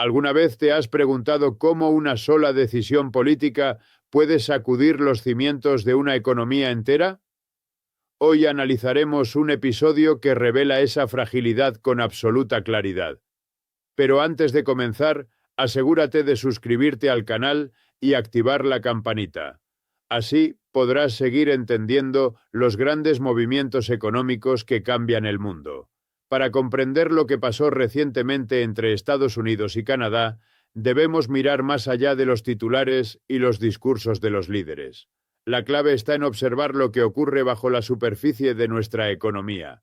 ¿Alguna vez te has preguntado cómo una sola decisión política puede sacudir los cimientos de una economía entera? Hoy analizaremos un episodio que revela esa fragilidad con absoluta claridad. Pero antes de comenzar, asegúrate de suscribirte al canal y activar la campanita. Así podrás seguir entendiendo los grandes movimientos económicos que cambian el mundo. Para comprender lo que pasó recientemente entre Estados Unidos y Canadá, debemos mirar más allá de los titulares y los discursos de los líderes. La clave está en observar lo que ocurre bajo la superficie de nuestra economía.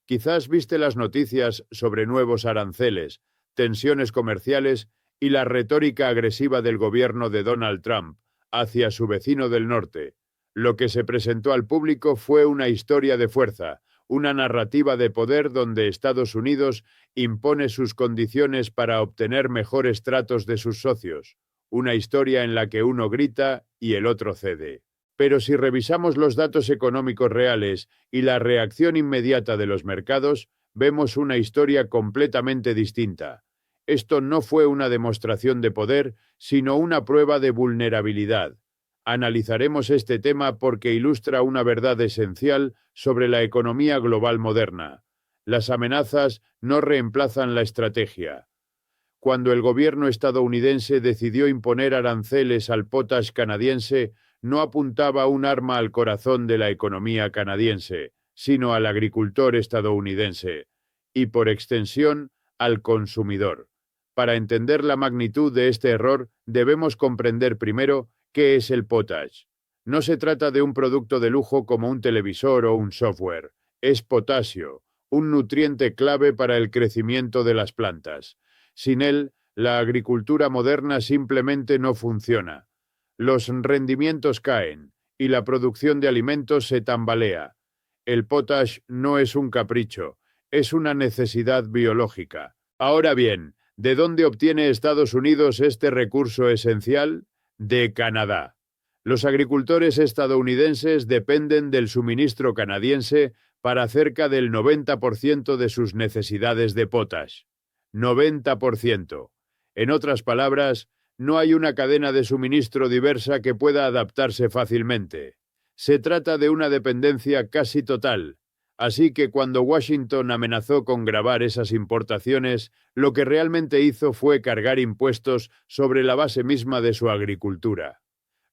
Quizás viste las noticias sobre nuevos aranceles, tensiones comerciales y la retórica agresiva del gobierno de Donald Trump hacia su vecino del norte. Lo que se presentó al público fue una historia de fuerza, una narrativa de poder donde Estados Unidos impone sus condiciones para obtener mejores tratos de sus socios, una historia en la que uno grita y el otro cede. Pero si revisamos los datos económicos reales y la reacción inmediata de los mercados, vemos una historia completamente distinta. Esto no fue una demostración de poder, sino una prueba de vulnerabilidad. Analizaremos este tema porque ilustra una verdad esencial sobre la economía global moderna. Las amenazas no reemplazan la estrategia. Cuando el gobierno estadounidense decidió imponer aranceles al potash canadiense, no apuntaba un arma al corazón de la economía canadiense, sino al agricultor estadounidense, y por extensión, al consumidor. Para entender la magnitud de este error, debemos comprender primero qué es el potash. No se trata de un producto de lujo como un televisor o un software. Es potasio, un nutriente clave para el crecimiento de las plantas. Sin él, la agricultura moderna simplemente no funciona. Los rendimientos caen y la producción de alimentos se tambalea. El potash no es un capricho, es una necesidad biológica. Ahora bien, ¿de dónde obtiene Estados Unidos este recurso esencial? De Canadá. Los agricultores estadounidenses dependen del suministro canadiense para cerca del 90% de sus necesidades de potash. 90%. En otras palabras, no hay una cadena de suministro diversa que pueda adaptarse fácilmente. Se trata de una dependencia casi total. Así que cuando Washington amenazó con gravar esas importaciones, lo que realmente hizo fue cargar impuestos sobre la base misma de su agricultura.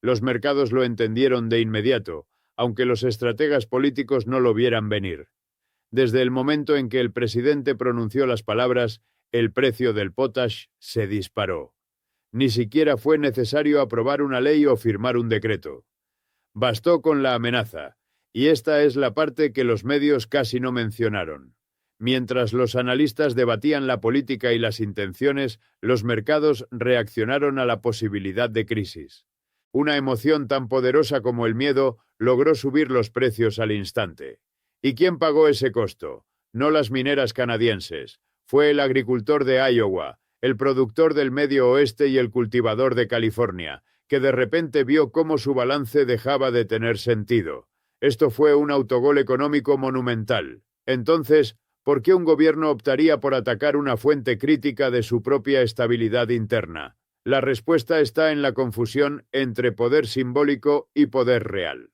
Los mercados lo entendieron de inmediato, aunque los estrategas políticos no lo vieran venir. Desde el momento en que el presidente pronunció las palabras, el precio del potash se disparó. Ni siquiera fue necesario aprobar una ley o firmar un decreto. Bastó con la amenaza. Y esta es la parte que los medios casi no mencionaron. Mientras los analistas debatían la política y las intenciones, los mercados reaccionaron a la posibilidad de crisis. Una emoción tan poderosa como el miedo logró subir los precios al instante. ¿Y quién pagó ese costo? No las mineras canadienses. Fue el agricultor de Iowa, el productor del Medio Oeste y el cultivador de California, que de repente vio cómo su balance dejaba de tener sentido. Esto fue un autogol económico monumental. Entonces, ¿por qué un gobierno optaría por atacar una fuente crítica de su propia estabilidad interna? La respuesta está en la confusión entre poder simbólico y poder real.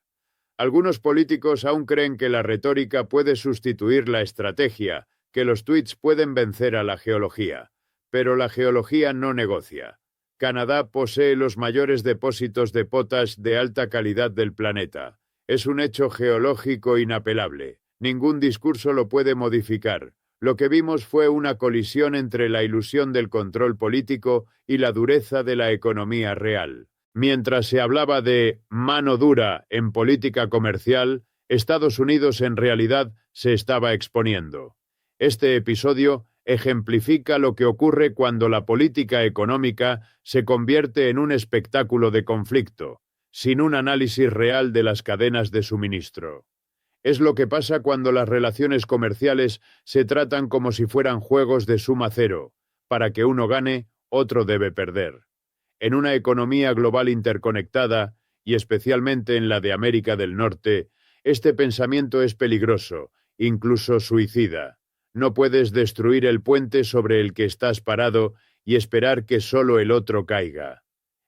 Algunos políticos aún creen que la retórica puede sustituir la estrategia, que los tweets pueden vencer a la geología. Pero la geología no negocia. Canadá posee los mayores depósitos de potash de alta calidad del planeta. Es un hecho geológico inapelable. Ningún discurso lo puede modificar. Lo que vimos fue una colisión entre la ilusión del control político y la dureza de la economía real. Mientras se hablaba de mano dura en política comercial, Estados Unidos en realidad se estaba exponiendo. Este episodio ejemplifica lo que ocurre cuando la política económica se convierte en un espectáculo de conflicto, sin un análisis real de las cadenas de suministro. Es lo que pasa cuando las relaciones comerciales se tratan como si fueran juegos de suma cero. Para que uno gane, otro debe perder. En una economía global interconectada, y especialmente en la de América del Norte, este pensamiento es peligroso, incluso suicida. No puedes destruir el puente sobre el que estás parado y esperar que solo el otro caiga.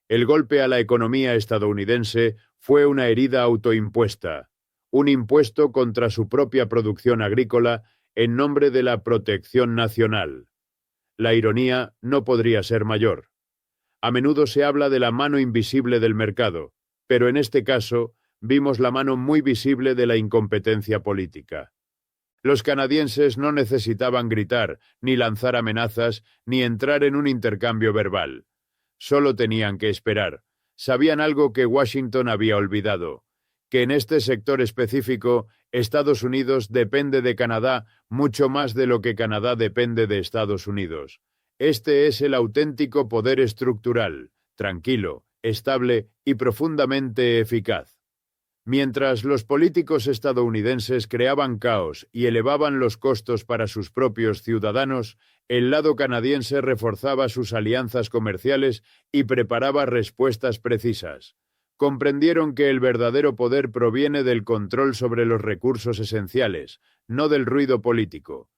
El golpe a la economía estadounidense fue una herida autoimpuesta, un impuesto contra su propia producción agrícola en nombre de la protección nacional. La ironía no podría ser mayor. A menudo se habla de la mano invisible del mercado, pero en este caso vimos la mano muy visible de la incompetencia política. Los canadienses no necesitaban gritar, ni lanzar amenazas, ni entrar en un intercambio verbal. Solo tenían que esperar. Sabían algo que Washington había olvidado, que en este sector específico, Estados Unidos depende de Canadá mucho más de lo que Canadá depende de Estados Unidos. Este es el auténtico poder estructural, tranquilo, estable y profundamente eficaz. Mientras los políticos estadounidenses creaban caos y elevaban los costos para sus propios ciudadanos, el lado canadiense reforzaba sus alianzas comerciales y preparaba respuestas precisas. Comprendieron que el verdadero poder proviene del control sobre los recursos esenciales, no del ruido político.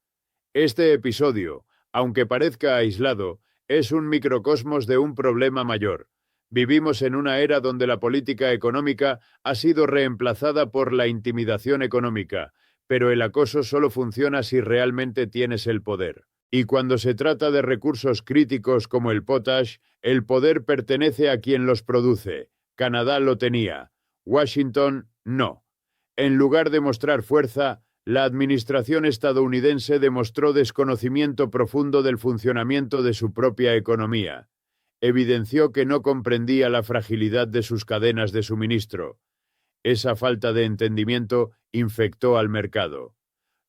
Este episodio, aunque parezca aislado, es un microcosmos de un problema mayor. Vivimos en una era donde la política económica ha sido reemplazada por la intimidación económica, pero el acoso solo funciona si realmente tienes el poder. Y cuando se trata de recursos críticos como el potash, el poder pertenece a quien los produce. Canadá lo tenía. Washington, no. En lugar de mostrar fuerza, la administración estadounidense demostró desconocimiento profundo del funcionamiento de su propia economía. Evidenció que no comprendía la fragilidad de sus cadenas de suministro. Esa falta de entendimiento infectó al mercado.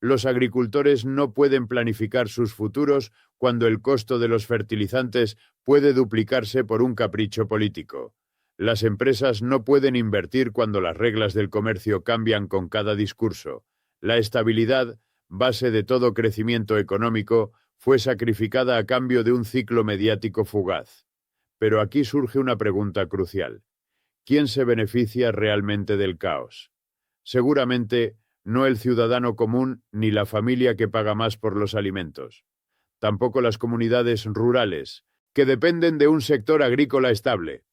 Los agricultores no pueden planificar sus futuros cuando el costo de los fertilizantes puede duplicarse por un capricho político. Las empresas no pueden invertir cuando las reglas del comercio cambian con cada discurso. La estabilidad, base de todo crecimiento económico, fue sacrificada a cambio de un ciclo mediático fugaz. Pero aquí surge una pregunta crucial. ¿Quién se beneficia realmente del caos? Seguramente no el ciudadano común ni la familia que paga más por los alimentos. Tampoco las comunidades rurales, que dependen de un sector agrícola estable.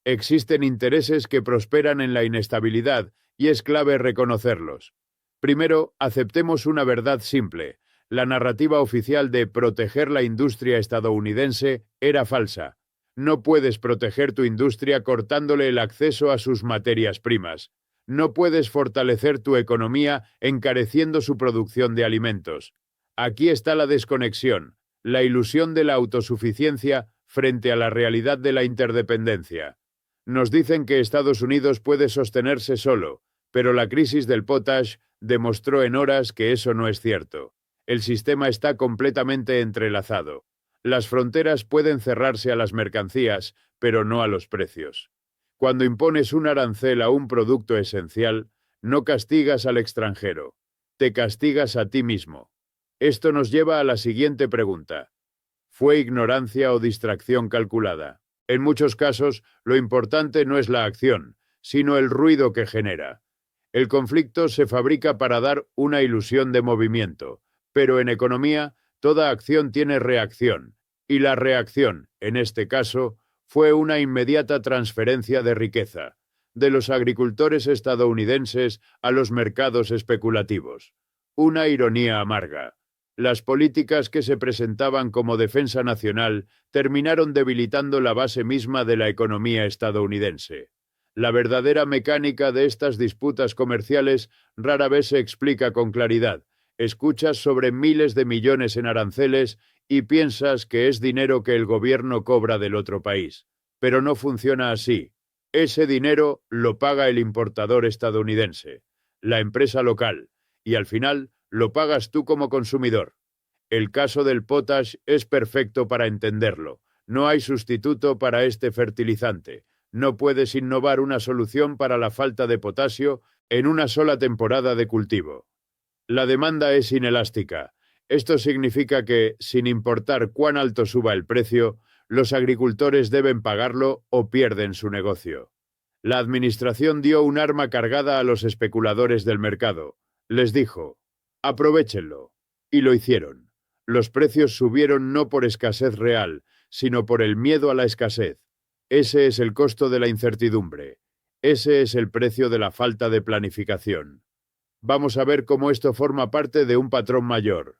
Existen intereses que prosperan en la inestabilidad y es clave reconocerlos. Primero, aceptemos una verdad simple. La narrativa oficial de proteger la industria estadounidense era falsa. No puedes proteger tu industria cortándole el acceso a sus materias primas. No puedes fortalecer tu economía encareciendo su producción de alimentos. Aquí está la desconexión, la ilusión de la autosuficiencia frente a la realidad de la interdependencia. Nos dicen que Estados Unidos puede sostenerse solo, pero la crisis del potash demostró en horas que eso no es cierto. El sistema está completamente entrelazado. Las fronteras pueden cerrarse a las mercancías, pero no a los precios. Cuando impones un arancel a un producto esencial, no castigas al extranjero, te castigas a ti mismo. Esto nos lleva a la siguiente pregunta. ¿Fue ignorancia o distracción calculada? En muchos casos, lo importante no es la acción, sino el ruido que genera. El conflicto se fabrica para dar una ilusión de movimiento, pero en economía, toda acción tiene reacción, y la reacción, en este caso, fue una inmediata transferencia de riqueza, de los agricultores estadounidenses a los mercados especulativos. Una ironía amarga. Las políticas que se presentaban como defensa nacional terminaron debilitando la base misma de la economía estadounidense. La verdadera mecánica de estas disputas comerciales rara vez se explica con claridad. Escuchas sobre miles de millones en aranceles y piensas que es dinero que el gobierno cobra del otro país. Pero no funciona así. Ese dinero lo paga el importador estadounidense, la empresa local, y al final lo pagas tú como consumidor. El caso del potash es perfecto para entenderlo. No hay sustituto para este fertilizante. No puedes innovar una solución para la falta de potasio en una sola temporada de cultivo. La demanda es inelástica. Esto significa que, sin importar cuán alto suba el precio, los agricultores deben pagarlo o pierden su negocio. La administración dio un arma cargada a los especuladores del mercado. Les dijo, aprovéchenlo. Y lo hicieron. Los precios subieron no por escasez real, sino por el miedo a la escasez. Ese es el costo de la incertidumbre. Ese es el precio de la falta de planificación. Vamos a ver cómo esto forma parte de un patrón mayor.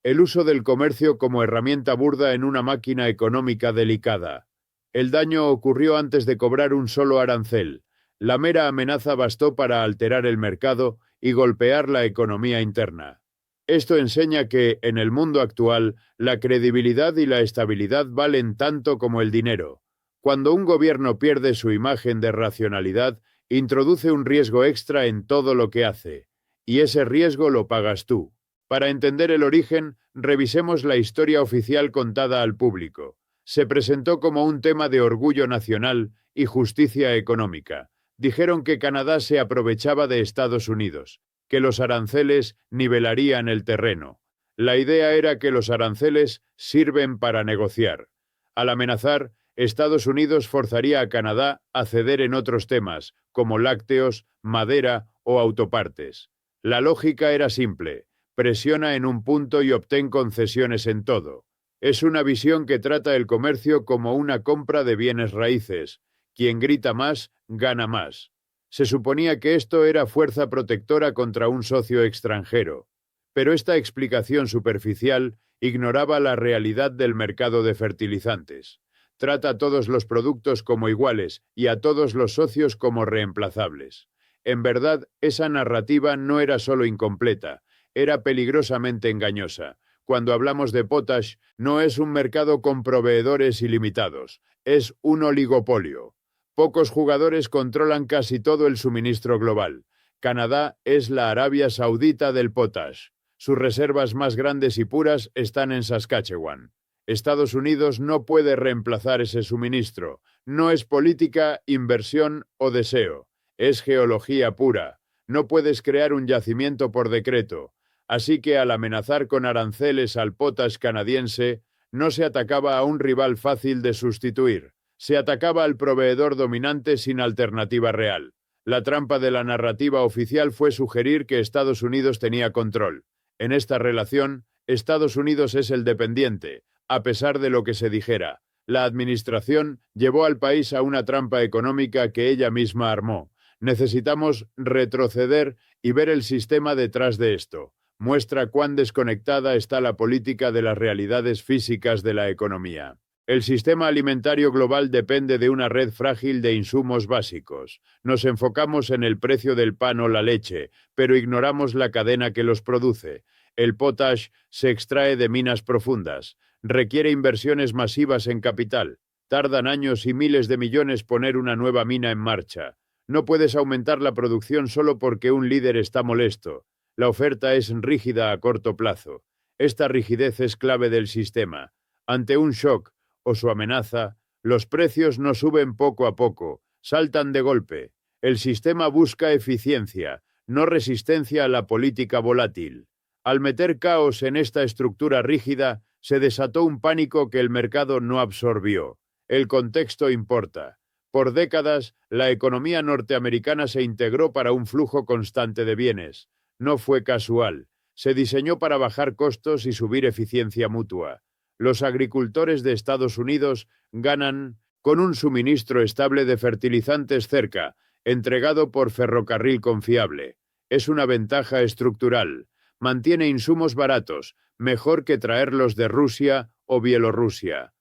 El uso del comercio como herramienta burda en una máquina económica delicada. El daño ocurrió antes de cobrar un solo arancel. La mera amenaza bastó para alterar el mercado y golpear la economía interna. Esto enseña que, en el mundo actual, la credibilidad y la estabilidad valen tanto como el dinero. Cuando un gobierno pierde su imagen de racionalidad, introduce un riesgo extra en todo lo que hace. Y ese riesgo lo pagas tú. Para entender el origen, revisemos la historia oficial contada al público. Se presentó como un tema de orgullo nacional y justicia económica. Dijeron que Canadá se aprovechaba de Estados Unidos, que los aranceles nivelarían el terreno. La idea era que los aranceles sirven para negociar. Al amenazar, Estados Unidos forzaría a Canadá a ceder en otros temas, como lácteos, madera o autopartes. La lógica era simple: presiona en un punto y obtén concesiones en todo. Es una visión que trata el comercio como una compra de bienes raíces. Quien grita más, gana más. Se suponía que esto era fuerza protectora contra un socio extranjero. Pero esta explicación superficial ignoraba la realidad del mercado de fertilizantes. Trata a todos los productos como iguales y a todos los socios como reemplazables. En verdad, esa narrativa no era solo incompleta, era peligrosamente engañosa. Cuando hablamos de potash, no es un mercado con proveedores ilimitados, es un oligopolio. Pocos jugadores controlan casi todo el suministro global. Canadá es la Arabia Saudita del potash. Sus reservas más grandes y puras están en Saskatchewan. Estados Unidos no puede reemplazar ese suministro. No es política, inversión o deseo. Es geología pura. No puedes crear un yacimiento por decreto. Así que al amenazar con aranceles al potash canadiense, no se atacaba a un rival fácil de sustituir. Se atacaba al proveedor dominante sin alternativa real. La trampa de la narrativa oficial fue sugerir que Estados Unidos tenía control. En esta relación, Estados Unidos es el dependiente, a pesar de lo que se dijera. La administración llevó al país a una trampa económica que ella misma armó. Necesitamos retroceder y ver el sistema detrás de esto. Muestra cuán desconectada está la política de las realidades físicas de la economía. El sistema alimentario global depende de una red frágil de insumos básicos. Nos enfocamos en el precio del pan o la leche, pero ignoramos la cadena que los produce. El potash se extrae de minas profundas. Requiere inversiones masivas en capital. Tardan años y miles de millones poner una nueva mina en marcha. No puedes aumentar la producción solo porque un líder está molesto. La oferta es rígida a corto plazo. Esta rigidez es clave del sistema. Ante un shock o su amenaza, los precios no suben poco a poco, saltan de golpe. El sistema busca eficiencia, no resistencia a la política volátil. Al meter caos en esta estructura rígida, se desató un pánico que el mercado no absorbió. El contexto importa. Por décadas, la economía norteamericana se integró para un flujo constante de bienes. No fue casual. Se diseñó para bajar costos y subir eficiencia mutua. Los agricultores de Estados Unidos ganan con un suministro estable de fertilizantes cerca, entregado por ferrocarril confiable. Es una ventaja estructural. Mantiene insumos baratos, mejor que traerlos de Rusia o Bielorrusia.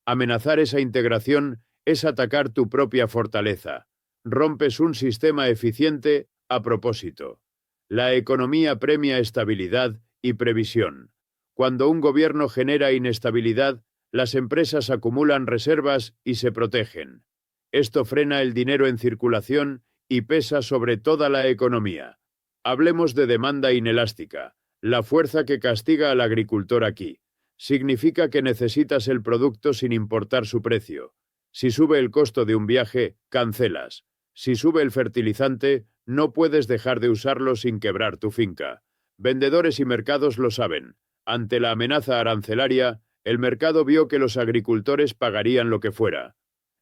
Amenazar esa integración es atacar tu propia fortaleza. Rompes un sistema eficiente a propósito. La economía premia estabilidad y previsión. Cuando un gobierno genera inestabilidad, las empresas acumulan reservas y se protegen. Esto frena el dinero en circulación y pesa sobre toda la economía. Hablemos de demanda inelástica, la fuerza que castiga al agricultor aquí. Significa que necesitas el producto sin importar su precio. Si sube el costo de un viaje, cancelas. Si sube el fertilizante, no puedes dejar de usarlo sin quebrar tu finca. Vendedores y mercados lo saben. Ante la amenaza arancelaria, el mercado vio que los agricultores pagarían lo que fuera.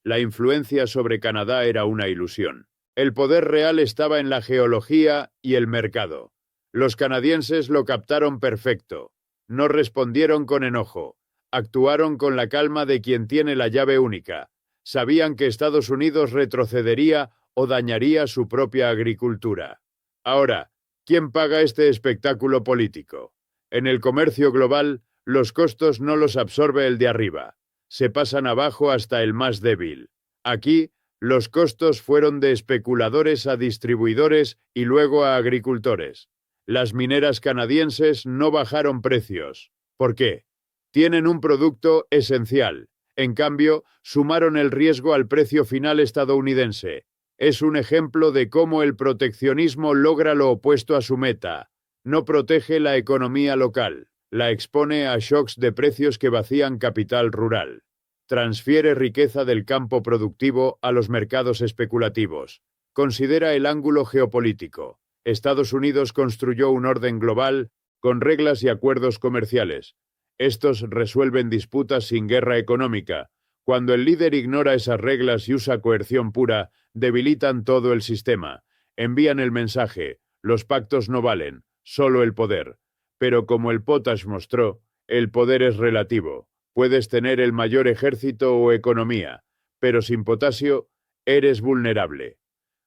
La influencia sobre Canadá era una ilusión. El poder real estaba en la geología y el mercado. Los canadienses lo captaron perfecto. No respondieron con enojo. Actuaron con la calma de quien tiene la llave única. Sabían que Estados Unidos retrocedería o dañaría su propia agricultura. Ahora, ¿quién paga este espectáculo político? En el comercio global, los costos no los absorbe el de arriba. Se pasan abajo hasta el más débil. Aquí, los costos fueron de especuladores a distribuidores y luego a agricultores. Las mineras canadienses no bajaron precios. ¿Por qué? Tienen un producto esencial. En cambio, sumaron el riesgo al precio final estadounidense. Es un ejemplo de cómo el proteccionismo logra lo opuesto a su meta. No protege la economía local, la expone a shocks de precios que vacían capital rural. Transfiere riqueza del campo productivo a los mercados especulativos. Considera el ángulo geopolítico. Estados Unidos construyó un orden global con reglas y acuerdos comerciales. Estos resuelven disputas sin guerra económica. Cuando el líder ignora esas reglas y usa coerción pura, debilitan todo el sistema. Envían el mensaje: los pactos no valen, solo el poder. Pero como el Potash mostró, el poder es relativo. Puedes tener el mayor ejército o economía, pero sin potasio, eres vulnerable.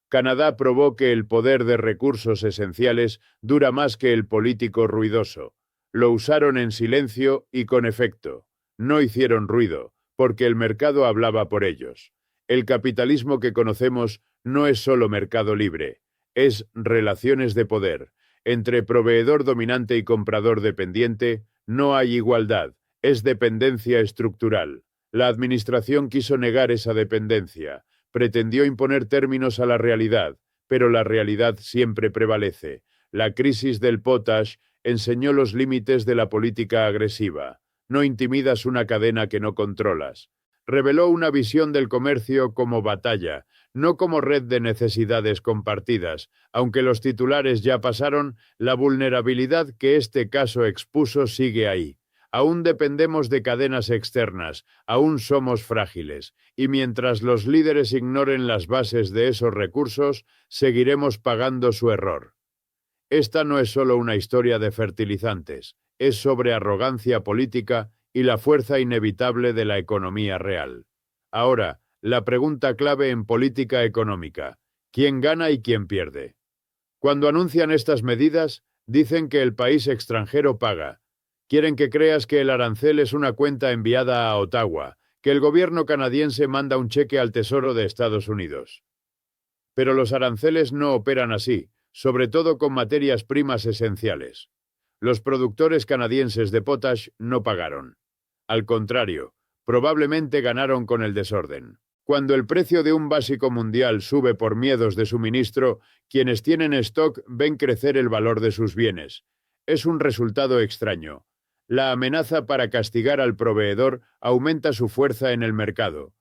Canadá probó que el poder de recursos esenciales dura más que el político ruidoso. Lo usaron en silencio y con efecto. No hicieron ruido, porque el mercado hablaba por ellos. El capitalismo que conocemos no es solo mercado libre, es relaciones de poder. Entre proveedor dominante y comprador dependiente no hay igualdad, es dependencia estructural. La administración quiso negar esa dependencia, pretendió imponer términos a la realidad, pero la realidad siempre prevalece. La crisis del potash enseñó los límites de la política agresiva. No intimidas una cadena que no controlas. Reveló una visión del comercio como batalla, no como red de necesidades compartidas. Aunque los titulares ya pasaron, la vulnerabilidad que este caso expuso sigue ahí. Aún dependemos de cadenas externas, aún somos frágiles, y mientras los líderes ignoren las bases de esos recursos, seguiremos pagando su error. Esta no es solo una historia de fertilizantes, es sobre arrogancia política y la fuerza inevitable de la economía real. Ahora, la pregunta clave en política económica: ¿quién gana y quién pierde? Cuando anuncian estas medidas, dicen que el país extranjero paga. Quieren que creas que el arancel es una cuenta enviada a Ottawa, que el gobierno canadiense manda un cheque al Tesoro de Estados Unidos. Pero los aranceles no operan así, sobre todo con materias primas esenciales. Los productores canadienses de potash no pagaron. Al contrario, probablemente ganaron con el desorden. Cuando el precio de un básico mundial sube por miedos de suministro, quienes tienen stock ven crecer el valor de sus bienes. Es un resultado extraño. La amenaza para castigar al proveedor aumenta su fuerza en el mercado.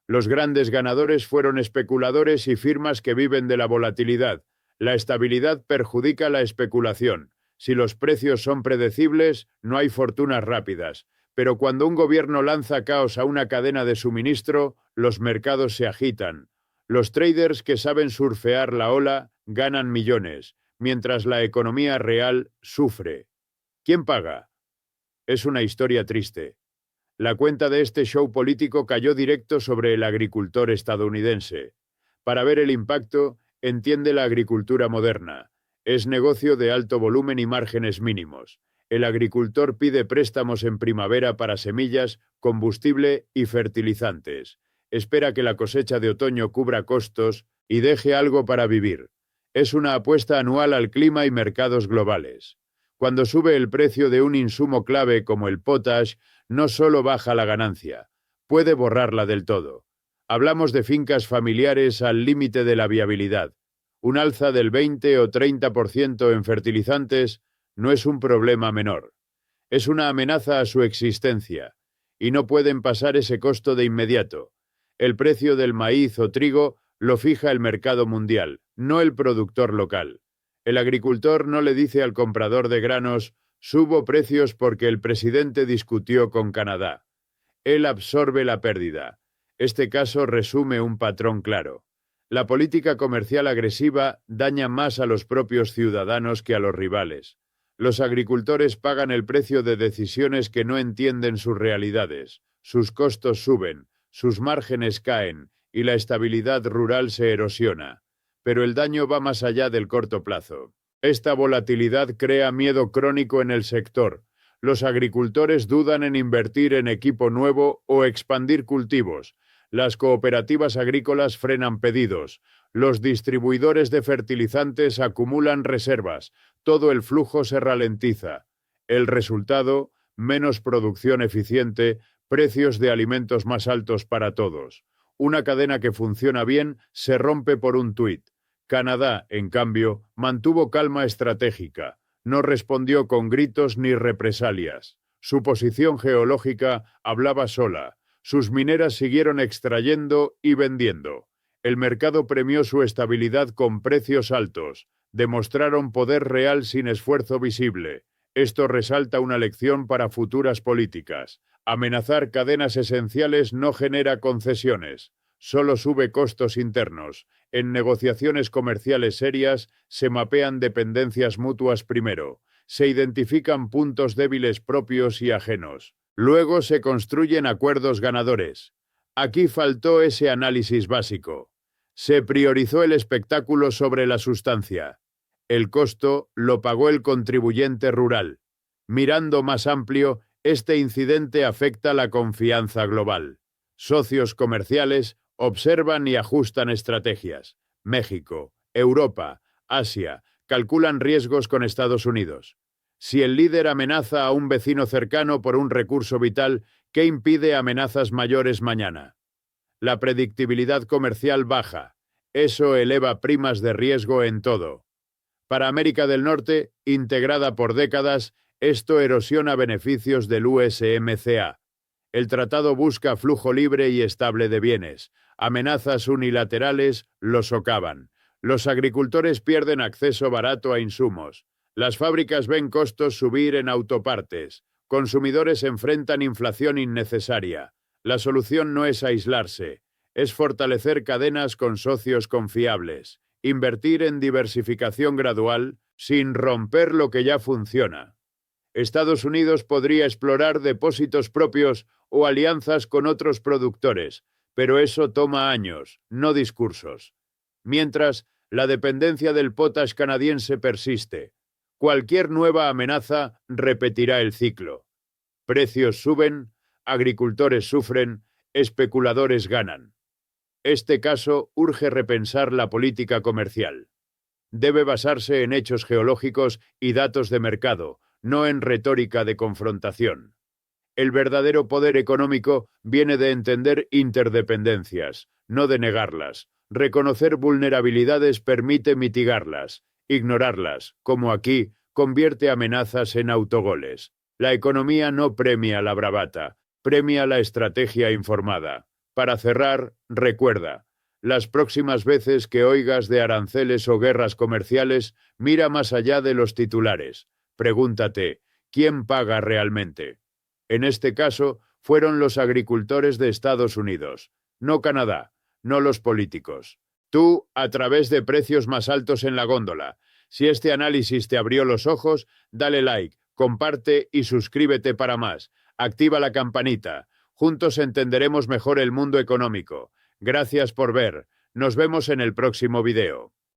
Los grandes ganadores fueron especuladores y firmas que viven de la volatilidad. La estabilidad perjudica la especulación. Si los precios son predecibles, no hay fortunas rápidas. Pero cuando un gobierno lanza caos a una cadena de suministro, los mercados se agitan. Los traders que saben surfear la ola ganan millones, mientras la economía real sufre. ¿Quién paga? Es una historia triste. La cuenta de este show político cayó directo sobre el agricultor estadounidense. Para ver el impacto, entiende la agricultura moderna. Es negocio de alto volumen y márgenes mínimos. El agricultor pide préstamos en primavera para semillas, combustible y fertilizantes. Espera que la cosecha de otoño cubra costos y deje algo para vivir. Es una apuesta anual al clima y mercados globales. Cuando sube el precio de un insumo clave como el potash, no solo baja la ganancia, puede borrarla del todo. Hablamos de fincas familiares al límite de la viabilidad. Un alza del 20 o 30% en fertilizantes no es un problema menor. Es una amenaza a su existencia, y no pueden pasar ese costo de inmediato. El precio del maíz o trigo lo fija el mercado mundial, no el productor local. El agricultor no le dice al comprador de granos: subo precios porque el presidente discutió con Canadá. Él absorbe la pérdida. Este caso resume un patrón claro. La política comercial agresiva daña más a los propios ciudadanos que a los rivales. Los agricultores pagan el precio de decisiones que no entienden sus realidades. Sus costos suben, sus márgenes caen y la estabilidad rural se erosiona. Pero el daño va más allá del corto plazo. Esta volatilidad crea miedo crónico en el sector. Los agricultores dudan en invertir en equipo nuevo o expandir cultivos. Las cooperativas agrícolas frenan pedidos. Los distribuidores de fertilizantes acumulan reservas. Todo el flujo se ralentiza. El resultado, menos producción eficiente, precios de alimentos más altos para todos. Una cadena que funciona bien se rompe por un tuit. Canadá, en cambio, mantuvo calma estratégica. No respondió con gritos ni represalias. Su posición geológica hablaba sola. Sus mineras siguieron extrayendo y vendiendo. El mercado premió su estabilidad con precios altos. Demostraron poder real sin esfuerzo visible. Esto resalta una lección para futuras políticas. Amenazar cadenas esenciales no genera concesiones, solo sube costos internos. En negociaciones comerciales serias se mapean dependencias mutuas primero, se identifican puntos débiles propios y ajenos. Luego se construyen acuerdos ganadores. Aquí faltó ese análisis básico. Se priorizó el espectáculo sobre la sustancia. El costo lo pagó el contribuyente rural. Mirando más amplio, este incidente afecta la confianza global. Socios comerciales observan y ajustan estrategias. México, Europa, Asia, calculan riesgos con Estados Unidos. Si el líder amenaza a un vecino cercano por un recurso vital, ¿qué impide amenazas mayores mañana? La predictibilidad comercial baja. Eso eleva primas de riesgo en todo. Para América del Norte, integrada por décadas, esto erosiona beneficios del USMCA. El tratado busca flujo libre y estable de bienes. Amenazas unilaterales lo socavan. Los agricultores pierden acceso barato a insumos. Las fábricas ven costos subir en autopartes. Consumidores enfrentan inflación innecesaria. La solución no es aislarse, es fortalecer cadenas con socios confiables. Invertir en diversificación gradual sin romper lo que ya funciona. Estados Unidos podría explorar depósitos propios o alianzas con otros productores, pero eso toma años, no discursos. Mientras, la dependencia del potash canadiense persiste. Cualquier nueva amenaza repetirá el ciclo. Precios suben, agricultores sufren, especuladores ganan. Este caso urge repensar la política comercial. Debe basarse en hechos geológicos y datos de mercado, no en retórica de confrontación. El verdadero poder económico viene de entender interdependencias, no de negarlas. Reconocer vulnerabilidades permite mitigarlas. Ignorarlas, como aquí, convierte amenazas en autogoles. La economía no premia la bravata, premia la estrategia informada. Para cerrar, recuerda, las próximas veces que oigas de aranceles o guerras comerciales, mira más allá de los titulares. Pregúntate, ¿quién paga realmente? En este caso, fueron los agricultores de Estados Unidos, no Canadá, no los políticos. Tú, a través de precios más altos en la góndola. Si este análisis te abrió los ojos, dale like, comparte y suscríbete para más. Activa la campanita. Juntos entenderemos mejor el mundo económico. Gracias por ver. Nos vemos en el próximo video.